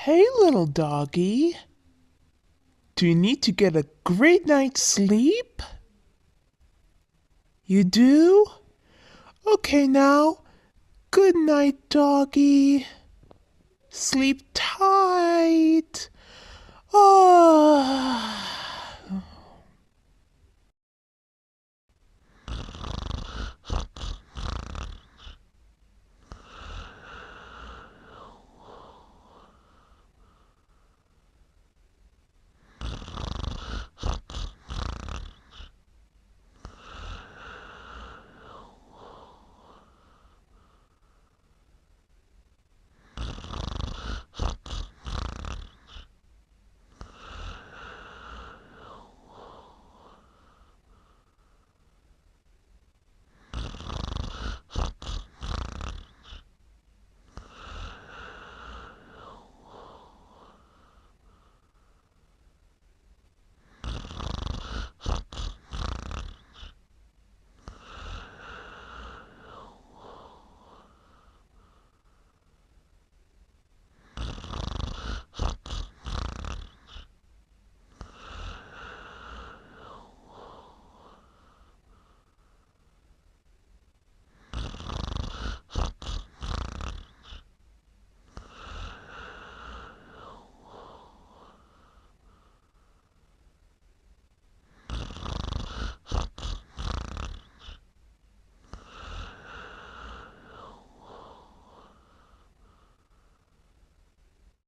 Hey, little doggy. Do you need to get a great night's sleep? You do? Okay, now. Good night, doggy. Sleep tight. Oh.